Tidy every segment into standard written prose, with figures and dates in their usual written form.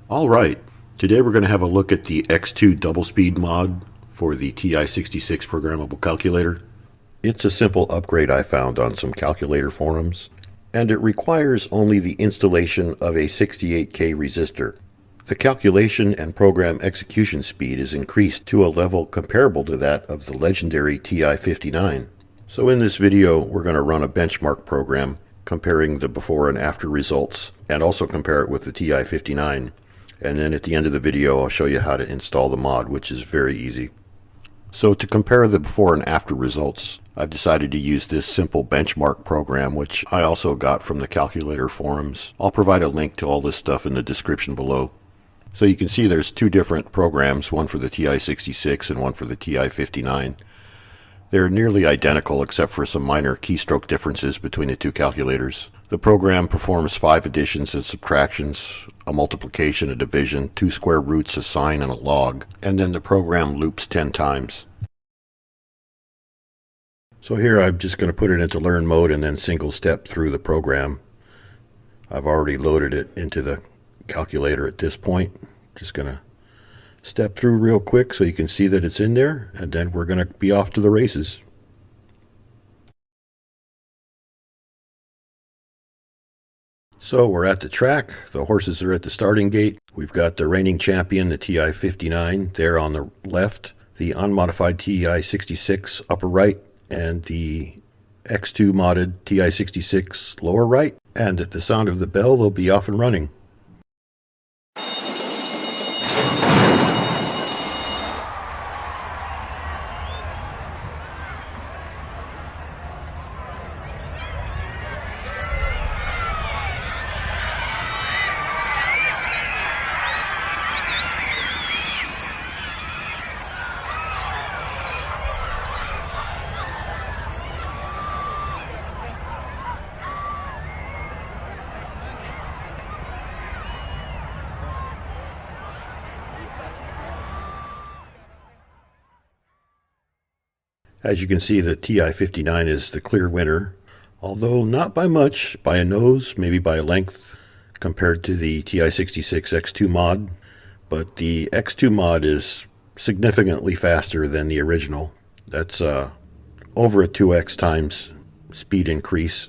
Alright, today we're going to have a look at the X2 double speed mod for the TI-66 programmable calculator. It's a simple upgrade I found on some calculator forums, and it requires only the installation of a 68K resistor. The calculation and program execution speed is increased to a level comparable to that of the legendary TI-59. So in this video we're going to run a benchmark program comparing the before and after results, and also compare it with the TI-59. And then at the end of the video I'll show you how to install the mod, which is very easy. So to compare the before and after results, I've decided to use this simple benchmark program, which I also got from the calculator forums. I'll provide a link to all this stuff in the description below. So you can see there's two different programs, one for the TI-66 and one for the TI-59. They're nearly identical except for some minor keystroke differences between the two calculators. The program performs 5 additions and subtractions, a multiplication, a division, 2 square roots, a sine, and a log, and then the program loops 10 times. So here I'm just going to put it into learn mode and then single step through the program. I've already loaded it into the calculator at this point. Just going to step through real quick so you can see that it's in there, and then we're going to be off to the races. So we're at the track, the horses are at the starting gate. We've got the reigning champion, the TI-59, there on the left, the unmodified TI-66 upper right, and the X2 modded TI-66 lower right. And at the sound of the bell, they'll be off and running. As you can see, the TI-59 is the clear winner, although not by much, by a nose, maybe by a length, compared to the TI-66 X2 mod. But the X2 mod is significantly faster than the original. That's over a 2x times speed increase.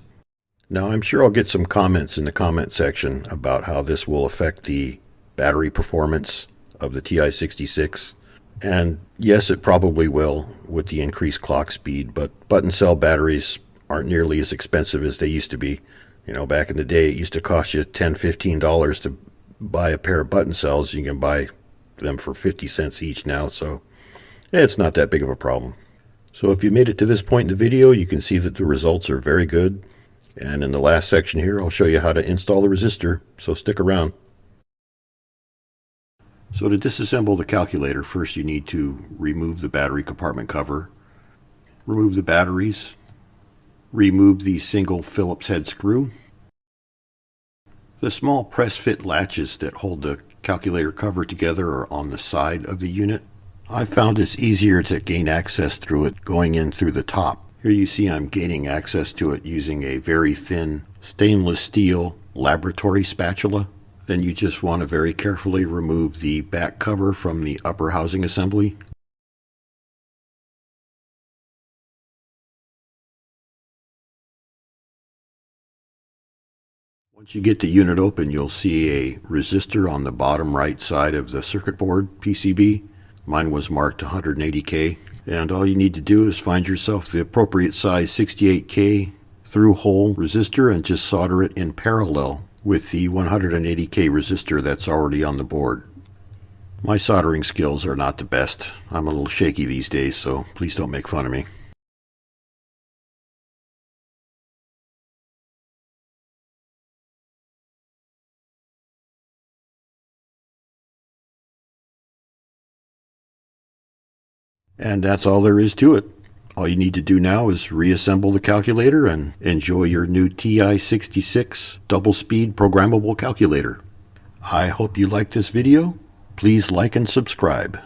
Now I'm sure I'll get some comments in the comment section about how this will affect the battery performance of the TI-66. And yes, it probably will with the increased clock speed, but button cell batteries aren't nearly as expensive as they used to be. You know, back in the day, it used to cost you $10, $15 to buy a pair of button cells. You can buy them for 50 cents each now, so it's not that big of a problem. So if you made it to this point in the video, you can see that the results are very good. And in the last section here, I'll show you how to install the resistor, so stick around. So to disassemble the calculator, first you need to remove the battery compartment cover, remove the batteries, remove the single Phillips head screw. The small press-fit latches that hold the calculator cover together are on the side of the unit. I found it's easier to gain access through it going in through the top. Here you see I'm gaining access to it using a very thin stainless steel laboratory spatula. Then you just want to very carefully remove the back cover from the upper housing assembly. Once you get the unit open, you'll see a resistor on the bottom right side of the circuit board PCB. Mine was marked 180K. And all you need to do is find yourself the appropriate size 68K through-hole resistor and just solder it in parallel with the 180K resistor that's already on the board. My soldering skills are not the best. I'm a little shaky these days, so please don't make fun of me. And that's all there is to it. All you need to do now is reassemble the calculator and enjoy your new TI-66 double-speed programmable calculator. I hope you liked this video. Please like and subscribe.